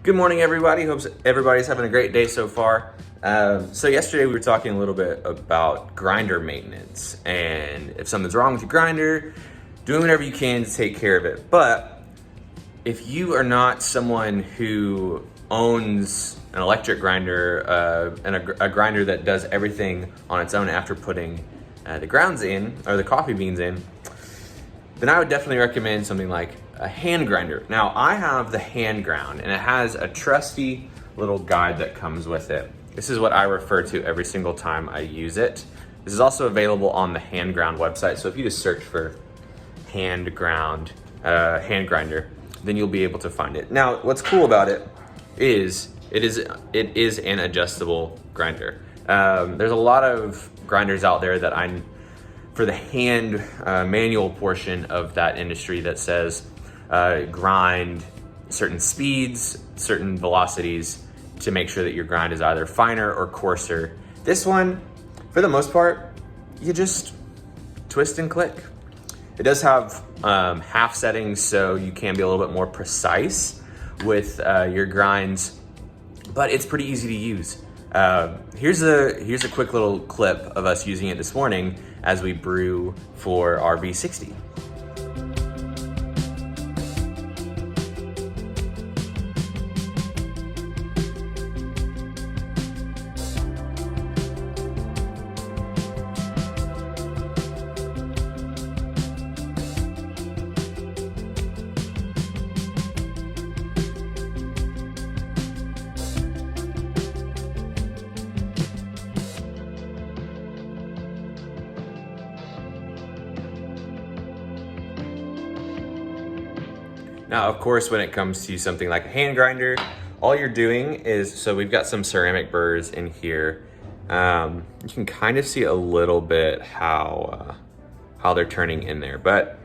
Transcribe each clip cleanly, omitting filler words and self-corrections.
Good morning, everybody. Hope everybody's having a great day so far. So yesterday we were talking a little bit about grinder maintenance, and if something's wrong with your grinder, doing whatever you can to take care of it. But if you are not someone who owns an electric grinder and a grinder that does everything on its own after putting the grounds in, or the coffee beans in, then I would definitely recommend something like a hand grinder. Now, I have the Handground, and it has a trusty little guide that comes with it. This is what I refer to every single time I use it. This is also available on the Handground website, so if you just search for Handground hand grinder, then you'll be able to find it. Now, what's cool about it is it is an adjustable grinder. There's a lot of grinders out there that for the hand manual portion of that industry that says grind certain speeds, certain velocities to make sure that your grind is either finer or coarser. This one, for the most part, you just twist and click. It does have half settings, so you can be a little bit more precise with your grinds, but it's pretty easy to use. Here's a quick little clip of us using it this morning as we brew for our V60. Now, of course, when it comes to something like a hand grinder, all you're doing is, so we've got some ceramic burrs in here. You can kind of see a little bit how they're turning in there, but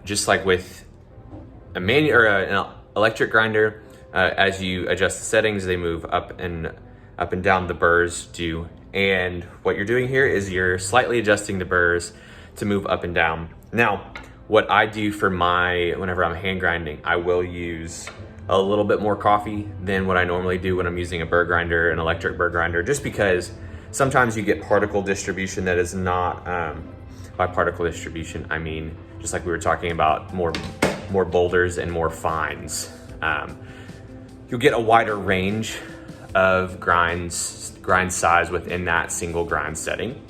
just like with a manual or an electric grinder, as you adjust the settings, they move up and down the burrs do. And what you're doing here is you're slightly adjusting the burrs to move up and down. Now, what I do for whenever I'm hand grinding, I will use a little bit more coffee than what I normally do when I'm using a burr grinder, an electric burr grinder, just because sometimes you get particle distribution that is not, by particle distribution, I mean, just like we were talking about, more boulders and more fines. You'll get a wider range of grind size within that single grind setting.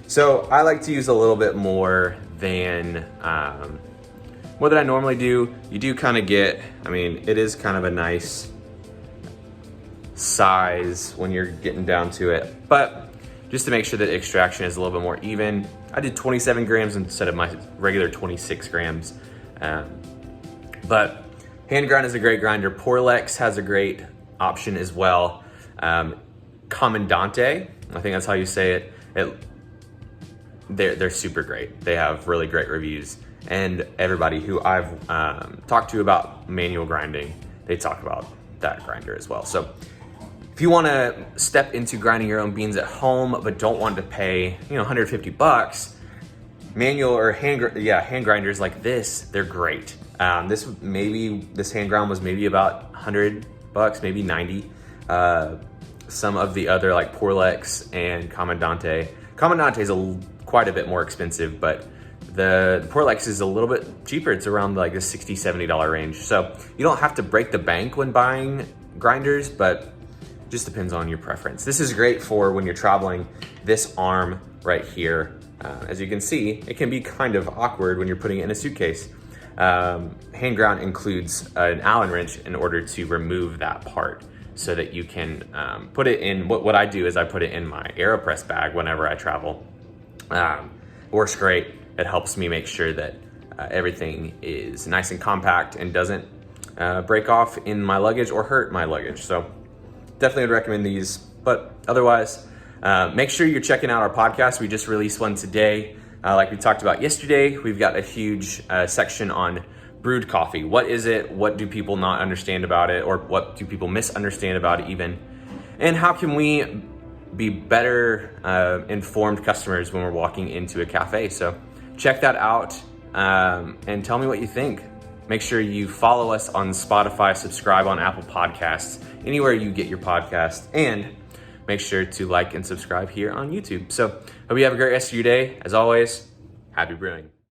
So I like to use a little bit more than I normally do. You do kind of get, it is kind of a nice size when you're getting down to it, but just to make sure that extraction is a little bit more even, I did 27 grams instead of my regular 26 grams. But Handground is a great grinder. Porlex has a great option as well. Commandante, I think that's how you say it. They're super great. They have really great reviews, and everybody who I've talked to about manual grinding, they talk about that grinder as well. So if you want to step into grinding your own beans at home but don't want to pay $150, manual or hand grinders like this, they're great. This hand ground was maybe about $100, maybe 90. Some of the other like Porlex and Commandante is quite a bit more expensive, but the Porlex is a little bit cheaper. It's around like the $60, $70 range. So you don't have to break the bank when buying grinders, but just depends on your preference. This is great for when you're traveling. This arm right here, as you can see, it can be kind of awkward when you're putting it in a suitcase. Handground includes an Allen wrench in order to remove that part so that you can put it in, what I do is I put it in my AeroPress bag whenever I travel. Works great. It helps me make sure that everything is nice and compact and doesn't break off in my luggage or hurt my luggage. So definitely would recommend these, but otherwise, make sure you're checking out our podcast. We just released one today. Like we talked about yesterday, we've got a huge section on brewed coffee. What is it? What do people not understand about it? Or what do people misunderstand about it even? And how can we be better informed customers when we're walking into a cafe? So check that out and tell me what you think. Make sure you follow us on Spotify, subscribe on Apple Podcasts, anywhere you get your podcast, and make sure to like and subscribe here on YouTube. So hope you have a great rest of your day. As always, happy brewing.